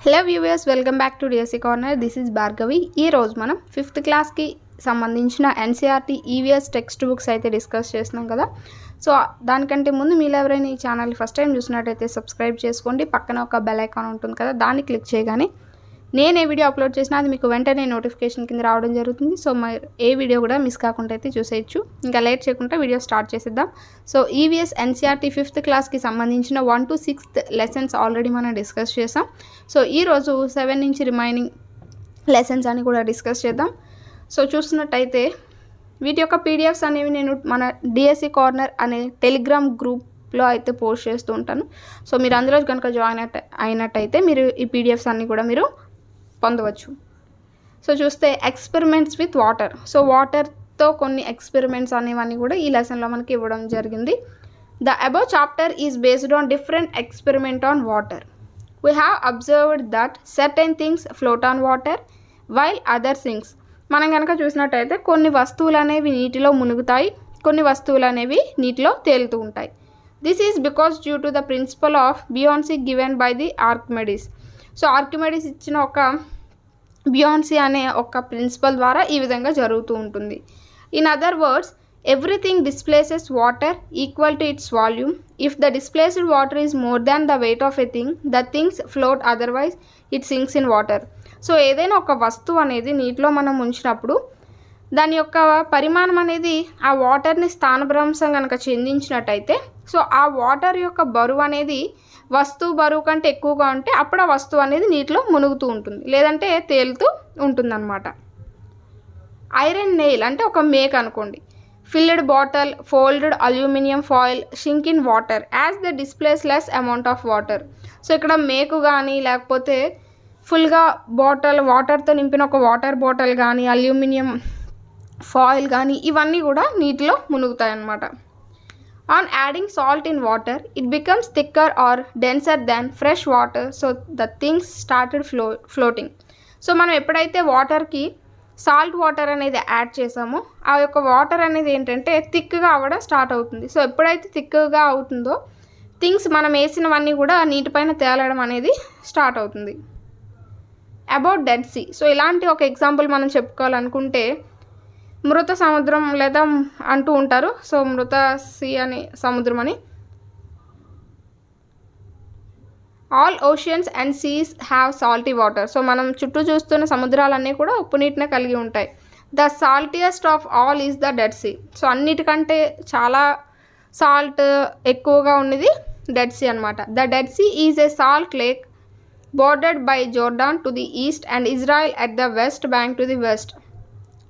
Hello viewers, welcome back to DSC corner. This is Bhargavi. ఈరోజు మనం 5th క్లాస్కి సంబంధించిన ఎన్సీఆర్టీ ఈవీఎస్ టెక్స్ట్ బుక్స్ అయితే డిస్కస్ చేస్తున్నాం కదా. సో దానికంటే ముందు మీరు ఎవరైనా ఈ ఛానల్ ఫస్ట్ టైం చూసినట్టయితే సబ్స్క్రైబ్ చేసుకోండి. పక్కన ఒక బెల్ ఐకాన్ ఉంటుంది కదా, దాన్ని క్లిక్ చేయగానే నేను ఏ వీడియో అప్లోడ్ చేసినా అది మీకు వెంటనే నోటిఫికేషన్ కింద రావడం జరుగుతుంది. సో మరి ఏ వీడియో కూడా మిస్ కాకుండా అయితే చూసేయచ్చు. ఇంకా లేట్ చేయకుండా వీడియో స్టార్ట్ చేసేద్దాం. సో ఈవీఎస్ ఎన్సీఆర్టీ 5th క్లాస్కి సంబంధించిన 1 to 6th లెసన్స్ ఆల్రెడీ మనం డిస్కస్ చేసాం. సో ఈరోజు 7 నుంచి రిమైనింగ్ లెసన్స్ అని కూడా డిస్కస్ చేద్దాం. సో చూస్తున్నట్టయితే వీటి యొక్క పీడిఎఫ్స్ అనేవి నేను మన డిఎస్సి కార్నర్ అనే టెలిగ్రామ్ గ్రూప్లో అయితే పోస్ట్ చేస్తూ ఉంటాను. సో మీరు అందులో కనుక జాయిన్ అయినట్టయితే మీరు ఈ పీడిఎఫ్స్ అన్నీ కూడా మీరు పొందవచ్చు. సో చూస్తే ఎక్స్పెరిమెంట్స్ విత్ వాటర్. సో వాటర్తో కొన్ని ఎక్స్పెరిమెంట్స్ అనేవన్నీ కూడా ఈ లెసన్లో మనకి ఇవ్వడం జరిగింది. The above chapter is based on different experiment on water. We have observed that certain things float on water while other things. మనం కనుక చూసినట్టయితే కొన్ని వస్తువులు అనేవి నీటిలో మునుగుతాయి, కొన్ని వస్తువులు అనేవి నీటిలో తేలుతూ ఉంటాయి. This is because due to the principle of buoyancy given by the Archimedes. So Archimedes ఇచ్చిన ఒక బియాన్సీ అనే ఒక ప్రిన్సిపల్ ద్వారా ఈ విధంగా జరుగుతూ ఉంటుంది. In other words, everything displaces water equal to its volume. If the displaced water is more than the weight of a thing, the things float, otherwise it sinks in water. So ఏదైనా ఒక వస్తువు అనేది నీటిలో మనం ఉంచినప్పుడు దాని యొక్క పరిమాణం అనేది ఆ వాటర్ని స్థానభ్రంశం కనుక చెందించినట్టయితే, సో ఆ వాటర్ యొక్క బరువు అనేది వస్తువు బరువు కంటే ఎక్కువగా ఉంటే అప్పుడు ఆ వస్తువు అనేది నీటిలో మునుగుతూ ఉంటుంది, లేదంటే తేలుతూ ఉంటుందన్నమాట. ఐరన్ నెయిల్ అంటే ఒక మేక్ అనుకోండి. Filled bottle, folded aluminum foil sink in water as they displace less amount of water. So ఇక్కడ మేకు కానీ లేకపోతే ఫుల్గా బాటిల్ వాటర్తో నింపిన ఒక వాటర్ బాటిల్ కానీ అల్యూమినియం ఫాయిల్ కానీ ఇవన్నీ కూడా నీటిలో మునుగుతాయి అన్నమాట. On adding salt in water it becomes thicker or denser than fresh water, so the things started floating. So మనం ఎప్పుడైతే వాటర్కి సాల్ట్ వాటర్ అనేది యాడ్ చేసామో ఆ యొక్క వాటర్ అనేది ఏంటంటే థిక్గా అవ్వడం స్టార్ట్ అవుతుంది. సో ఎప్పుడైతే థిక్గా అవుతుందో థింగ్స్ మనం వేసినవన్నీ కూడా నీటిపైన తేలడం అనేది స్టార్ట్ అవుతుంది. About dead Sea. సో ఇలాంటి ఒక ఎగ్జాంపుల్ మనం చెప్పుకోవాలనుకుంటే మృత సముద్రం లేదా అంటూ ఉంటారు. సో మృత సీ అని సముద్రం అని. All oceans and seas have salty water. So మనం చుట్టూ చూస్తున్న సముద్రాలన్నీ కూడా ఉప్పు నీటినే కలిగి ఉంటాయి. The saltiest of all is the Dead Sea. So అన్నిటికంటే చాలా సాల్ట్ ఎక్కువగా ఉన్నది డెడ్ సీ అనమాట. The Dead Sea is a salt lake bordered by Jordan to the east and Israel at the West Bank to the west.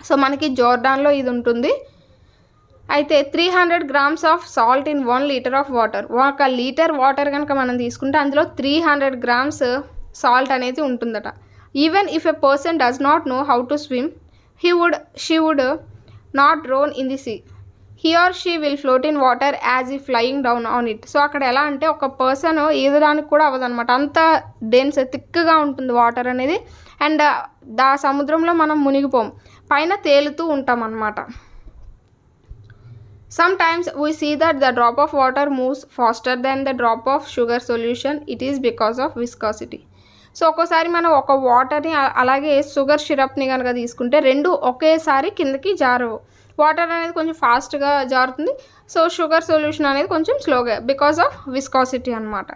So మనకి జోర్డాన్లో ఇది ఉంటుంది. అయితే 300 grams of salt in 1 liter of water. 1 litre water కనుక మనం తీసుకుంటే అందులో 300 grams salt అనేది ఉంటుందట. Even if a person does not know how to swim she would not drown in the sea. He or she will float in water as ఈ flying down on it. So అక్కడ ఎలా అంటే ఒక person ఈదడానికి కూడా అవ్వదన్నమాట, అంత dense థిక్గా ఉంటుంది water అనేది. అండ్ దా సముద్రంలో మనం మునిగిపోం, పైన తేలుతూ ఉంటాం అన్నమాట. Sometimes we see that the drop of water moves faster than the drop of sugar solution. It is because of viscosity. So ఒక్కోసారి మనం ఒక వాటర్ని అలాగే షుగర్ సిరప్ని కనుక తీసుకుంటే రెండు ఒకేసారి కిందకి జారవు. వాటర్ అనేది కొంచెం ఫాస్ట్గా జారుతుంది, సో షుగర్ సొల్యూషన్ అనేది కొంచెం స్లోగా, బికాస్ ఆఫ్ విస్కాసిటీ అనమాట.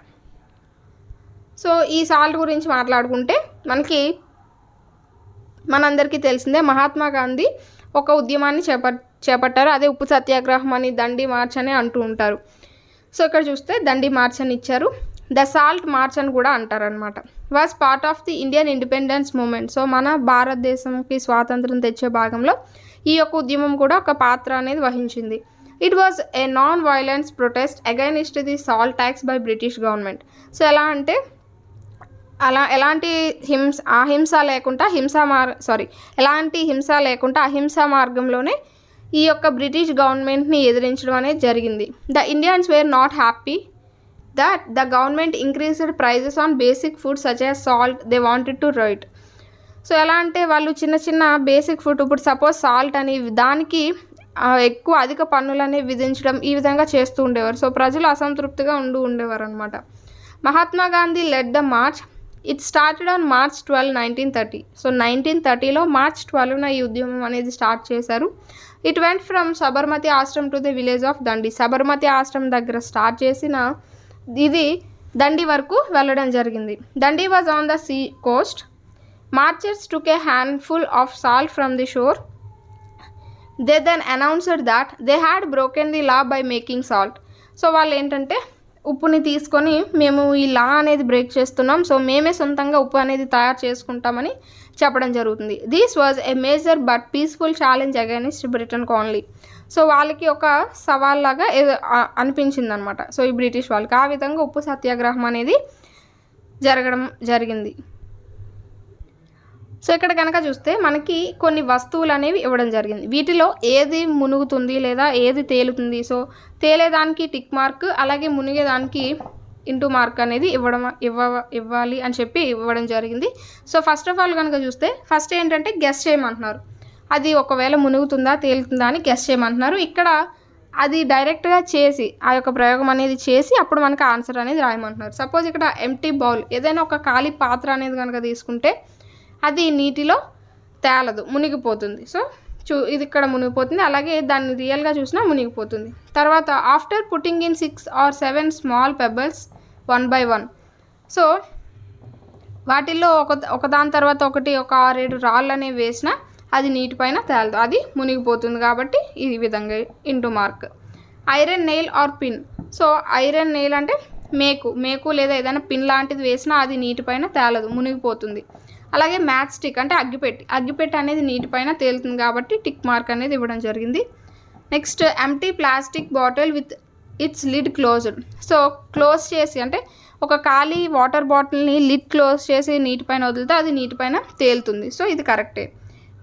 సో ఈ సాల్ట్ గురించి మాట్లాడుకుంటే మనకి మనందరికీ తెలిసిందే, మహాత్మా గాంధీ ఒక ఉద్యమాన్ని చేపట్టారు. అదే ఉప్పు సత్యాగ్రహం అని, దండి మార్చ్ అని అంటూ ఉంటారు. సో ఇక్కడ చూస్తే దండి మార్చ్ అని ఇచ్చారు. ద సాల్ట్ మార్చ్ అని కూడా అంటారనమాట. Was part of the Indian independence movement. So మన భారతదేశంకి స్వాతంత్రం తెచ్చే భాగంలో ఈ యొక్క ఉద్యమం కూడా ఒక పాత్ర అనేది వహించింది. It was a non violence protest against the salt tax by British government. So ఎలా అంటే ఎలాంటి హింస లేకుండా అహింసా మార్గంలోనే ఈ యొక్క బ్రిటిష్ గవర్నమెంట్ని ఎదిరించడం అనేది జరిగింది. The Indians were not happy that the government increased prices on basic food such as salt. They wanted to right. So ఎలా అంటే వాళ్ళు చిన్న చిన్న బేసిక్ ఫుడ్, ఇప్పుడు సపోజ్ సాల్ట్ అని, దానికి ఎక్కువ అధిక పన్నులు అనేవి విధించడం, ఈ విధంగా చేస్తూ ఉండేవారు. సో ప్రజలు అసంతృప్తిగా ఉండేవారు అనమాట. Mahatma Gandhi led the march it started on March 12, 1930. So 1930లో మార్చ్ 12న ఈ ఉద్యమం అనేది స్టార్ట్ చేశారు. It went from Sabarmati Ashram to the village of Dandi. Sabarmati ఆశ్రమం దగ్గర స్టార్ట్ చేసిన ఇది దండి వరకు వెళ్ళడం జరిగింది. Dandi was on the sea coast. Marchers took a handful of salt from the shore. They then announced that they had broken the law by making salt. So వాళ్ళు ఏంటంటే ఉప్పుని తీసుకొని మేము ఈ లా అనేది బ్రేక్ చేస్తున్నాం, సో మేమే సొంతంగా ఉప్పు అనేది తయారు చేసుకుంటామని చెప్పడం జరుగుతుంది. This was a major but peaceful challenge against Britain colony. So వాళ్ళకి ఒక సవాల్ లాగా అనిపించింది అనమాట. సో ఈ బ్రిటిష్ వాళ్ళకి ఆ విధంగా ఉప్పు సత్యాగ్రహం అనేది జరగడం జరిగింది. సో ఇక్కడ కనుక చూస్తే మనకి కొన్ని వస్తువులు అనేవి ఇవ్వడం జరిగింది. వీటిలో ఏది మునుగుతుంది లేదా ఏది తేలుతుంది, సో తేలేదానికి టిక్ మార్క్, అలాగే మునిగేదానికి ఇంటూ మార్క్ అనేది ఇవ్వాలి అని చెప్పి ఇవ్వడం జరిగింది. సో ఫస్ట్ ఆఫ్ ఆల్ కనుక చూస్తే ఫస్ట్ ఏంటంటే గెస్ చేయమంటున్నారు. అది ఒకవేళ మునుగుతుందా తేలుతుందా అని గెస్ చేయమంటున్నారు. ఇక్కడ అది డైరెక్ట్గా చేసి ఆ యొక్క ప్రయోగం అనేది చేసి అప్పుడు మనకు ఆన్సర్ అనేది రాయమంటున్నారు. సపోజ్ ఇక్కడ ఎంప్టీ బౌల్, ఏదైనా ఒక ఖాళీ పాత్ర అనేది కనుక తీసుకుంటే అది నీటిలో తేలదు, మునిగిపోతుంది. సో ఇది ఇక్కడ మునిగిపోతుంది, అలాగే దాన్ని రియల్గా చూసినా మునిగిపోతుంది. తర్వాత after putting in 6 or 7 small pebbles 1 by 1. So వాటిల్లో ఒకదాని తర్వాత ఒకటి ఒక 6-7 రాళ్ళు అనేవి వేసినా అది నీటిపైన తేలదు, అది మునిగిపోతుంది. కాబట్టి ఈ విధంగా into mark. Iron nail are pin. So iron nail అంటే మేకు లేదా ఏదైనా పిన్ లాంటిది వేసినా అది నీటిపైన తేలదు, మునిగిపోతుంది. అలాగే మ్యాచ్ స్టిక్ అంటే అగ్గిపెట్టి అనేది నీటిపైన తేలుతుంది కాబట్టి టిక్ మార్క్ అనేది ఇవ్వడం జరిగింది. Next empty plastic bottle with its lid closed. So close చేసి అంటే ఒక ఖాళీ వాటర్ బాటిల్ని లిడ్ క్లోజ్ చేసి నీటిపైన వదిలితే అది నీటిపైన తేలుతుంది. సో ఇది కరెక్టే.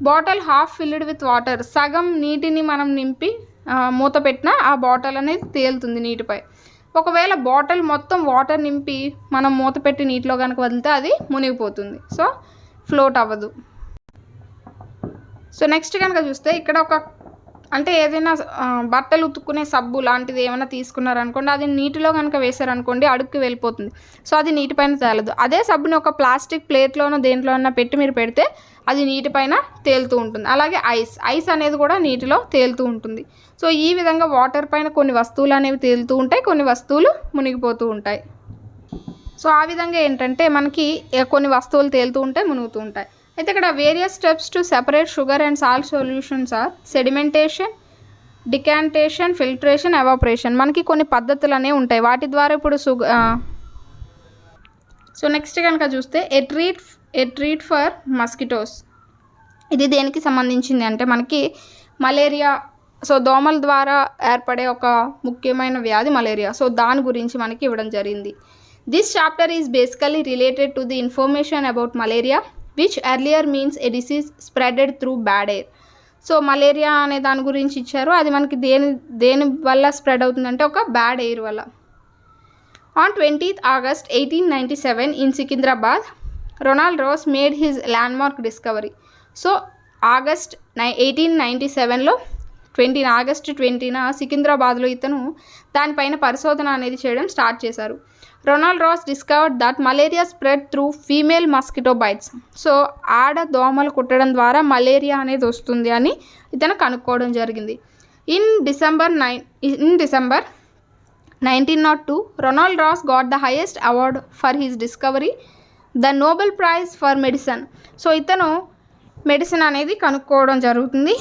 Bottle half filled with water. సగం నీటిని మనం నింపి మూత పెట్టినా ఆ బాటిల్ అనేది తేలుతుంది నీటిపై. ఒకవేళ బాటిల్ మొత్తం వాటర్ నింపి మనం మూత పెట్టి నీటిలో కనుక వదిలితే అది మునిగిపోతుంది, సో ఫ్లోట్ అవ్వదు. సో నెక్స్ట్ కనుక చూస్తే ఇక్కడ అంటే ఏదైనా బట్టలు ఉతుక్కునే సబ్బు లాంటిది ఏమైనా తీసుకున్నారనుకోండి, అది నీటిలో కనుక వేసారనుకోండి అడుగుకి వెళ్ళిపోతుంది, సో అది నీటిపైన తేలదు. అదే సబ్బుని ఒక ప్లాస్టిక్ ప్లేట్లోనో దేంట్లోనో పెట్టి మీరు పెడితే అది నీటిపైన తేలుతూ ఉంటుంది. అలాగే ఐస్ అనేది కూడా నీటిలో తేలుతూ ఉంటుంది. సో ఈ విధంగా వాటర్ పైన కొన్ని వస్తువులు అనేవి తేలుతూ ఉంటాయి, కొన్ని వస్తువులు మునిగిపోతూ ఉంటాయి. సో ఆ విధంగా ఏంటంటే మనకి కొన్ని వస్తువులు తేలుతూ ఉంటాయి, మునుగుతూ ఉంటాయి. అయితే ఇక్కడ various steps to separate sugar and salt solutions are sedimentation, decantation, filtration, evaporation. మనకి కొన్ని పద్ధతులు అనేవి ఉంటాయి, వాటి ద్వారా ఇప్పుడు సో నెక్స్ట్ కనుక చూస్తే ఎ ట్రీట్ ఫర్ మస్కిటోస్. ఇది దేనికి సంబంధించింది అంటే మనకి మలేరియా, సో దోమల ద్వారా ఏర్పడే ఒక ముఖ్యమైన వ్యాధి మలేరియా. సో దాని గురించి మనకి ఇవ్వడం జరిగింది. This chapter is basically related to the information about malaria which earlier means a disease spreaded through bad air. So malaria అనే దాని గురించి ఇచ్చారు, అది మనకి దేని వల్ల స్ప్రెడ్ అవుతుందంటే ఒక బ్యాడ్ ఎయిర్ వల్ల. On 20th August 1897 in Secunderabad Ronald Ross made his landmark discovery. So August 1897లో ఆగస్ట్ 20న సికింద్రాబాద్లో ఇతను దానిపైన పరిశోధన అనేది చేయడం స్టార్ట్ చేశారు. Ronald Ross discovered that malaria spread through female mosquito bites. So ఆడ దోమలు కుట్టడం ద్వారా మలేరియా అనేది వస్తుంది అని ఇతను కనుక్కోవడం జరిగింది. In December 1902 Ronald Ross got the highest award for his discovery, the Nobel prize for medicine. So ఇతను మెడిసిన్ అనేది కనుక్కోవడం జరుగుతుంది,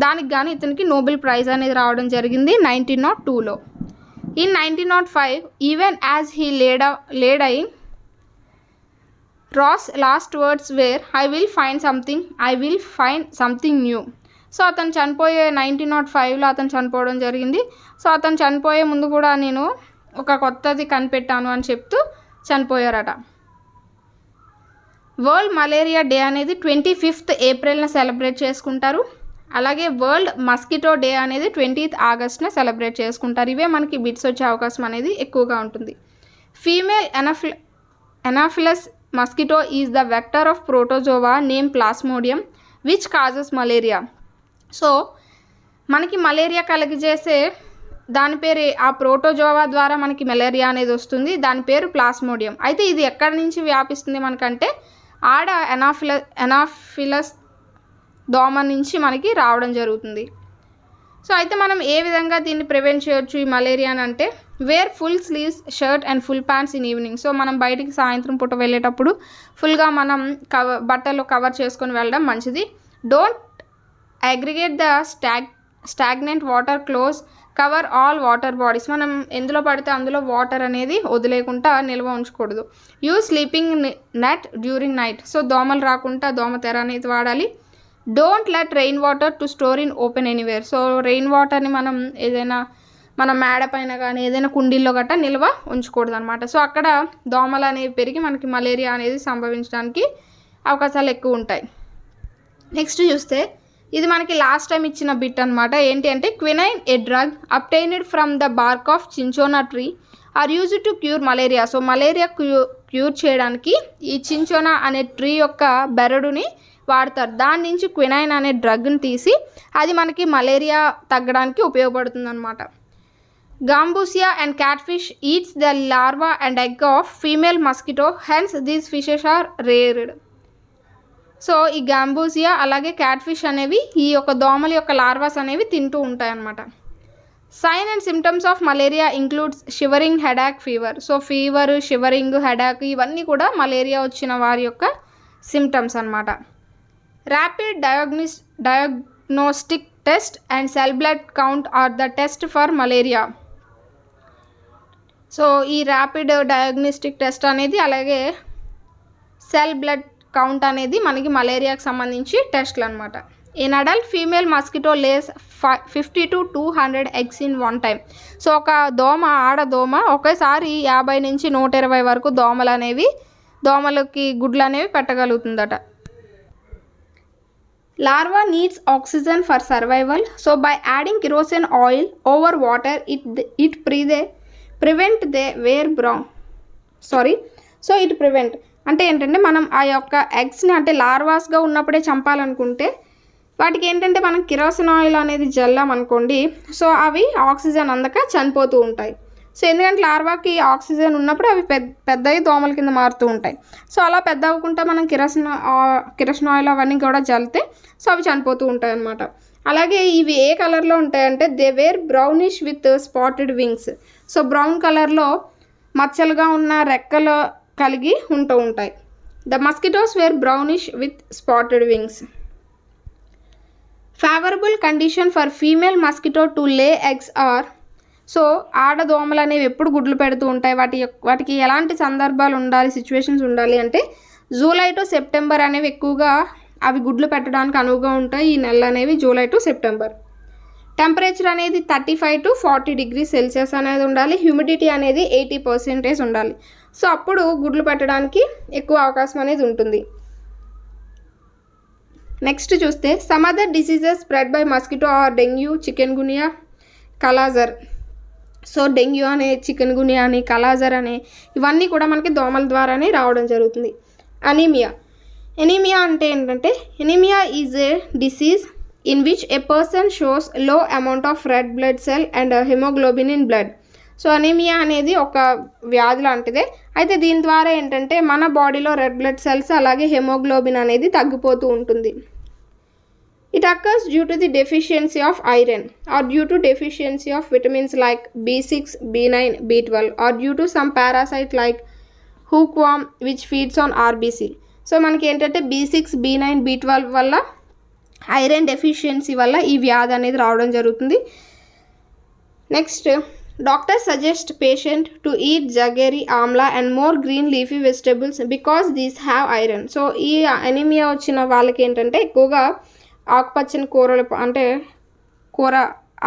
దానికి గాను ఇతనికి నోబెల్ ప్రైజ్ అనేది రావడం జరిగింది 1902లో. In 1905 even as he laid I Ross last words where I will find something new. So అతను చనిపోయే 1905లో అతను చనిపోవడం జరిగింది. సో అతను చనిపోయే ముందు కూడా నేను ఒక కొత్తది కనిపెట్టాను అని చెప్తూ చనిపోయారట. వరల్డ్ మలేరియా డే అనేది 25th ఏప్రిల్న సెలబ్రేట్ చేసుకుంటారు. అలాగే వరల్డ్ మస్కిటో డే అనేది 20th ఆగస్ట్న సెలబ్రేట్ చేసుకుంటారు. ఇవే మనకి బిట్స్ వచ్చే అవకాశం అనేది ఎక్కువగా ఉంటుంది. Female Anopheles mosquito is the vector of protozoa name plasmodium which causes malaria. So మనకి మలేరియా కలిగజేసే దాని పేరు ఆ ప్రోటోజోవా ద్వారా మనకి మలేరియా అనేది వస్తుంది. దాని పేరు ప్లాస్మోడియం. అయితే ఇది ఎక్కడి నుంచి వ్యాపిస్తుంది మనకంటే ఆడ ఎనాఫిలస్ దోమ నుంచి మనకి రావడం జరుగుతుంది. సో అయితే మనం ఏ విధంగా దీన్ని ప్రివెంట్ చేయొచ్చు ఈ మలేరియా అని అంటే, wear full sleeves shirt and full pants in evening. So మనం బయటికి సాయంత్రం పూట వెళ్ళేటప్పుడు ఫుల్గా మనం బట్టలు కవర్ చేసుకొని వెళ్ళడం మంచిది. Don't aggregate the stagnant water close cover all water bodies. మనం ఎందులో పడితే అందులో వాటర్ అనేది వదిలేకుండా నిల్వ ఉంచకూడదు. Use sleeping net during night. So దోమలు రాకుండా దోమ తెర అనేది వాడాలి. Don't let rain water to store in open anywhere. So rain వాటర్ని మనం ఏదైనా మన మేడ పైన కానీ ఏదైనా కుండీల్లో గట్టా నిల్వ ఉంచకూడదు అనమాట. సో అక్కడ దోమలు అనేవి పెరిగి మనకి మలేరియా అనేది సంభవించడానికి అవకాశాలు ఎక్కువ ఉంటాయి. నెక్స్ట్ చూస్తే ఇది మనకి లాస్ట్ టైం ఇచ్చిన బిట్ అనమాట. ఏంటి అంటే quinine a drug obtained from the bark of cinchona tree are use to cure malaria. So malaria cure చేయడానికి ఈ చించోనా అనే ట్రీ యొక్క బెరడుని వాడతారు. దాని నుంచి క్వినైన్ అనే డ్రగ్ని తీసి అది మనకి మలేరియా తగ్గడానికి ఉపయోగపడుతుంది అనమాట. Gambusia and catfish eats the larva and egg of female mosquito, hence these fishes are reared. So ఈ గాంబూసియా అలాగే క్యాట్ ఫిష్ అనేవి ఈ యొక్క దోమల యొక్క లార్వాస్ అనేవి తింటూ ఉంటాయి అన్నమాట. Sign and symptoms of malaria includes shivering, headache, fever. So fever, shivering, headache ఇవన్నీ కూడా మలేరియా వచ్చిన వారి యొక్క సిమ్టమ్స్ అన్నమాట. Rapid diagnostic test and cell blood count are the test for malaria. So ఈ ర్యాపిడ్ డయాగ్నోస్టిక్ టెస్ట్ అనేది అలాగే cell blood count అనేది మనకి మలేరియాకి సంబంధించి టెస్ట్లు అనమాట. In adult female mosquito lays 50 to 200 eggs in one time. So ఒక ఆడదోమ ఒకేసారి 50 నుంచి 120 వరకు దోమలకి గుడ్లు అనేవి పెట్టగలుగుతుందట. Larva needs oxygen for survival. So by adding kerosene oil over water, it prevent they wear brown. So it prevent అంటే ఏంటంటే మనం ఆ యొక్క ఎగ్స్ని అంటే లార్వాస్గా ఉన్నప్పుడే చంపాలనుకుంటే వాటికి ఏంటంటే మనం కిరోసిన్ ఆయిల్ అనేది జల్లామనుకోండి, సో అవి ఆక్సిజన్ అందక చనిపోతూ ఉంటాయి. సో ఎందుకంటే లార్వాకి ఆక్సిజన్ ఉన్నప్పుడు అవి పెద్దవి దోమల కింద మారుతూ ఉంటాయి. సో అలా పెద్ద అవ్వకుండా మనం కిరోసిన్ ఆయిల్ అవన్నీ కూడా జల్లితే సో అవి చనిపోతూ ఉంటాయి అన్నమాట. అలాగే ఇవి ఏ కలర్లో ఉంటాయంటే they were brownish with spotted wings. So brown కలర్లో మచ్చలుగా ఉన్న రెక్కలు కలిగి ఉంటూ ఉంటాయి. The mosquitoes were brownish with spotted wings. Favourable condition for female mosquito to lay eggs are. So ఆడదోమలు అనేవి ఎప్పుడు గుడ్లు పెడుతూ ఉంటాయి, వాటికి ఎలాంటి సందర్భాలు ఉండాలి, సిచ్యువేషన్స్ ఉండాలి అంటే జూలై టు సెప్టెంబర్ అనేవి ఎక్కువగా అవి గుడ్లు పెట్టడానికి అనువుగా ఉంటాయి. ఈ నెలలు అనేవి జూలై టు సెప్టెంబర్. టెంపరేచర్ అనేది 35 to 40 degrees Celsius అనేది ఉండాలి. హ్యూమిడిటీ అనేది 80% ఉండాలి. సో అప్పుడు గుడ్లు పెట్టడానికి ఎక్కువ అవకాశం అనేది ఉంటుంది. నెక్స్ట్ చూస్తే some other diseases spread by mosquito are dengue, chikungunya, kala azar. So dengue అనే, చికెన్ గునియా అని, కలాజర్ అనే ఇవన్నీ కూడా మనకి దోమల ద్వారానే రావడం జరుగుతుంది. ఎనీమియా అంటే ఏంటంటే anaemia is a disease in which a person shows low amount of red blood cell and haemoglobin in blood. So anaemia అనేది ఒక వ్యాధి లాంటిదే. అయితే దీని ద్వారా ఏంటంటే మన బాడీలో రెడ్ బ్లడ్ సెల్స్ అలాగే హెమోగ్లోబిన్ అనేది తగ్గిపోతూ ఉంటుంది. It occurs due to the deficiency of iron or due to deficiency of vitamins like B6, B9, B12 or due to some parasite like hookworm which feeds on RBC. So మనకి ఏంటంటే B6, B9, B12 వల్ల iron deficiency వల్ల ఈ వ్యాధి అనేది రావడం జరుగుతుంది. Next doctors suggest patient to eat jaggery, amla and more green leafy vegetables because these have iron. So ఈ అనీమియా వచ్చిన వాళ్ళకి ఏంటంటే ఎక్కువగా ఆకుపచ్చని కూరలు అంటే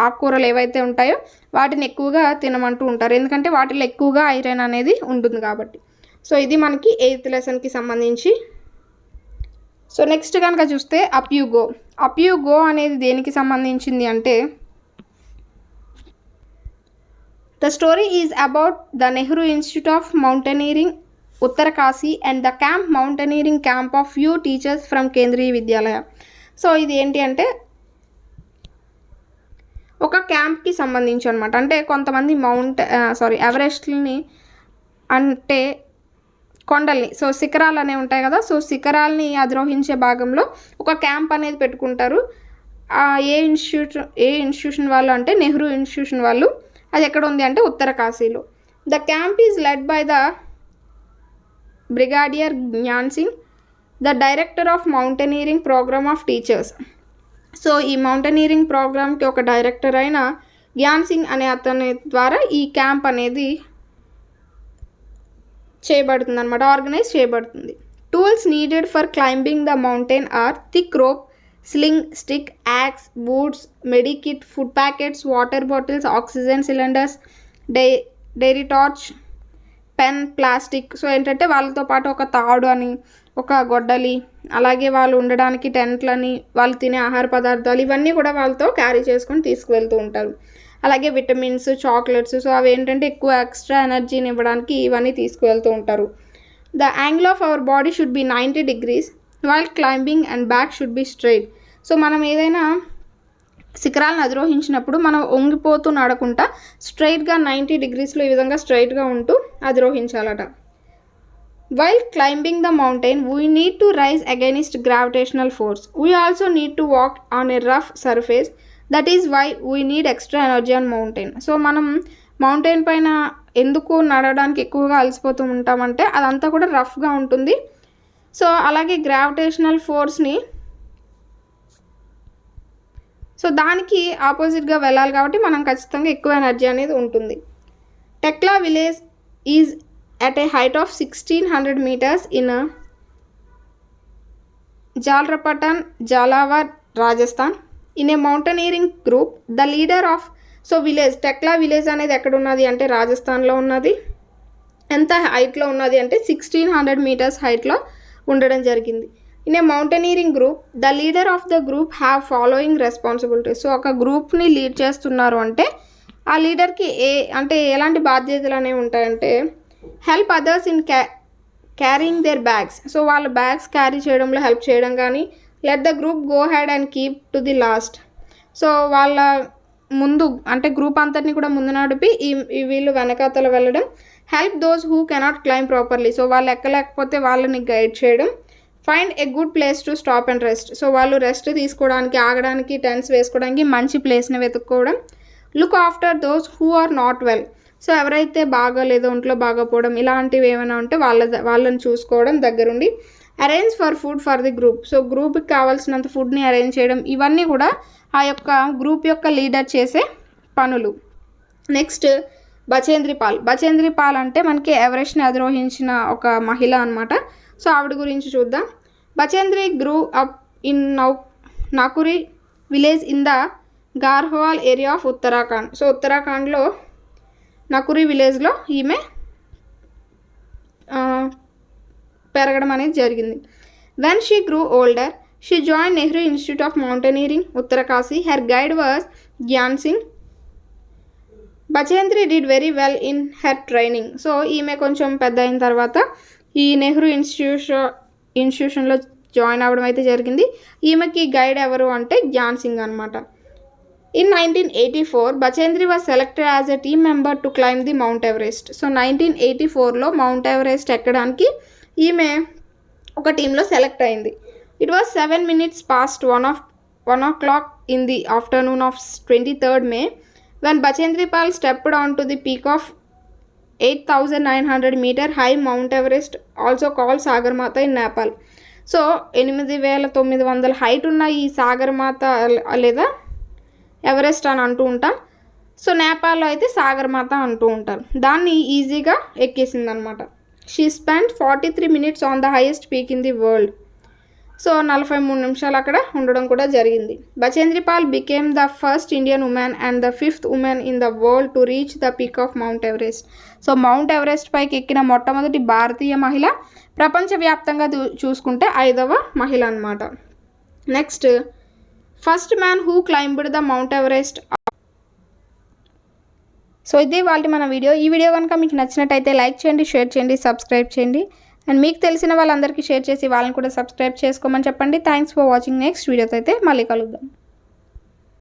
ఆకుకూరలు ఏవైతే ఉంటాయో వాటిని ఎక్కువగా తినమంటూ ఉంటారు, ఎందుకంటే వాటిలో ఎక్కువగా ఐరన్ అనేది ఉంటుంది కాబట్టి. సో ఇది మనకి 8th లెసన్కి సంబంధించి. సో నెక్స్ట్ కనుక చూస్తే అప్యూగో అనేది దేనికి సంబంధించింది అంటే the story is about the Nehru institute of mountaineering Uttarkashi and the camp mountaineering camp of few teachers from Kendriya Vidyalaya. So ఇది ఏంటి అంటే ఒక క్యాంప్కి సంబంధించి అనమాట. అంటే కొంతమంది ఎవరెస్ట్ని అంటే కొండల్ని, సో శిఖరాలు అనేవి ఉంటాయి కదా, సో శిఖరాలని అధిరోహించే భాగంలో ఒక క్యాంప్ అనేది పెట్టుకుంటారు. ఏ ఇన్స్టిట్యూషన్ వాళ్ళు అంటే నెహ్రూ ఇన్స్టిట్యూషన్ వాళ్ళు. అది ఎక్కడ ఉంది అంటే ఉత్తరకాశీలో. The camp is led by the brigadier Gyan Singh, the director of mountaineering programme of teachers. So ఈ మౌంటైనీరింగ్ ప్రోగ్రామ్కి ఒక డైరెక్టర్ అయిన జ్ఞాన్ సింగ్ అనే అతని ద్వారా ఈ క్యాంప్ అనేది చేయబడుతుంది అనమాట, ఆర్గనైజ్ చేయబడుతుంది. Tools needed for climbing the mountain are thick rope, sling, stick, axe, boots, medikit, food packets, water bottles, oxygen cylinders, diary torch, pen, plastic. So ఏంటంటే వాళ్ళతో పాటు ఒక తాడు అని, ఒక గొడ్డలి, అలాగే వాళ్ళు ఉండడానికి టెంట్లని, వాళ్ళు తినే ఆహార పదార్థాలు ఇవన్నీ కూడా వాళ్ళతో క్యారీ చేసుకొని తీసుకువెళ్తూ ఉంటారు. అలాగే విటమిన్స్, చాక్లెట్స్, సో అవి ఏంటంటే ఎక్కువ ఎక్స్ట్రా ఎనర్జీని ఇవ్వడానికి ఇవన్నీ తీసుకువెళ్తూ ఉంటారు. The angle of our body should be 90 degrees while climbing and back should be straight. So మనం ఏదైనా శిఖరాలను అధిరోహించినప్పుడు మనం వంగిపోతూ నడకుండా స్ట్రైట్గా 90 degreesలో ఈ విధంగా స్ట్రైట్గా ఉంటూ అధిరోహించాలట. While climbing the mountain we need to rise against gravitational force. We also need to walk on a rough surface. That is why we need extra energy on mountain. So మనం మౌంటైన్ పైన ఎందుకు నడవడానికి ఎక్కువగా అలసిపోతూ ఉంటామంటే అదంతా కూడా రఫ్గా ఉంటుంది. So అలాగే గ్రావిటేషనల్ ఫోర్స్ని, సో దానికి ఆపోజిట్గా వెళ్ళాలి కాబట్టి మనం ఖచ్చితంగా ఎక్కువ ఎనర్జీ అనేది ఉంటుంది. Tekla village is at a height of 1600 meters in Jalrapatan, Jalawar, Rajasthan. In a mountaineering group, the leader of village, Tekla village అనేది ఎక్కడ ఉన్నది అంటే రాజస్థాన్లో ఉన్నది. ఎంత హైట్లో ఉన్నది అంటే 1600 meters హైట్లో ఉండడం జరిగింది. In a mountaineering group, the leader of the group have following responsibilities. So ఒక గ్రూప్ని లీడ్ చేస్తున్నారు అంటే ఆ లీడర్కి ఎలాంటి బాధ్యతలు అనేవి ఉంటాయంటే help others in carrying there bags. So వాళ్ళ బ్యాగ్స్ క్యారీ చేయడంలో హెల్ప్ చేయడం కానీ, let the group go head and keep to the last. So వాళ్ళ ముందు గ్రూప్ అంతటిని కూడా ముందు నడిపి వీళ్ళు వెనకాతల వెళ్ళడం. Help those who cannot climb properly. So వాళ్ళు ఎక్కలేకపోతే వాళ్ళని గైడ్ చేయడం. Find a good place to stop and rest. So వాళ్ళు రెస్ట్ తీసుకోవడానికి, ఆగడానికి, టెంట్స్ వేసుకోవడానికి మంచి ప్లేస్ని వెతుక్కోవడం. Look after those who are not well. So ఎవరైతే బాగాలేదో, ఒంట్లో బాగోపోవడం ఇలాంటివి ఏమైనా ఉంటే వాళ్ళని చూసుకోవడం దగ్గరుండి. Arrange for food for the group. So గ్రూప్కి కావాల్సినంత ఫుడ్ని అరేంజ్ చేయడం. ఇవన్నీ కూడా ఆ యొక్క గ్రూప్ యొక్క లీడర్ చేసే పనులు. నెక్స్ట్ బచేంద్రి పాల్ అంటే మనకి ఎవరెస్ట్ని అధిరోహించిన ఒక మహిళ అనమాట. సో ఆవిడ గురించి చూద్దాం. Bachendri grew up in Nakuri village in the Garhwal area of Uttarakhand. So ఉత్తరాఖండ్లో నకురి విలేజ్లో ఈమె పెరగడం అనేది జరిగింది. When she grew older she join Nehru institute of mountaineering Uttarkashi. Her guide was Gyan Singh. Bachendri did very well in her training. So ఈమె కొంచెం పెద్ద అయిన తర్వాత ఈ నెహ్రూ ఇన్స్టిట్యూషన్లో జాయిన్ అవ్వడం అయితే జరిగింది. ఈమెకి గైడ్ ఎవరు అంటే జ్ఞాన్ సింగ్ అనమాట. In 1984, Bachendri was selected as a team member to climb the Mount Everest. So 1984లో మౌంట్ ఎవరెస్ట్ ఎక్కడానికి ఈమె ఒక టీంలో సెలెక్ట్ అయింది. It was 7 minutes past 1 o'clock in the afternoon of 23rd May when Bachendri Pal stepped onto the peak of 8,900 meter high Mount Everest, also called Sagarmatha in Nepal. So 8,900 height ఉన్న ఈ సాగర్మాత లేదా Everest అని అంటూ ఉంటాం. So నేపాల్లో అయితే సాగర్మాత అంటూ ఉంటారు. దాన్ని ఈజీగా ఎక్కేసిందనమాట. She spend 43 minutes on the highest peak in the world. So 43 నిమిషాలు అక్కడ ఉండడం కూడా జరిగింది. Bachendri Pal became the first Indian women and the 5th women in the world to reach the peak of Mount Everest. So Mount Everest పైకి ఎక్కిన మొట్టమొదటి భారతీయ మహిళ, ప్రపంచవ్యాప్తంగా చూసుకుంటే 5వ మహిళ అనమాట. Next, first man who climbed the mount Everest. So ఇది వాళ్ళ మన వీడియో. ఈ వీడియో కనుక మీకు నచ్చినట్టయితే లైక్ చేయండి, షేర్ చేయండి, సబ్స్క్రైబ్ చేయండి. అండ్ మీకు తెలిసిన వాళ్ళందరికీ షేర్ చేసి వాళ్ళని కూడా సబ్స్క్రైబ్ చేసుకోమని చెప్పండి. Thanks for watching. నెక్స్ట్ వీడియోతో అయితే మళ్ళీ కలుద్దాం.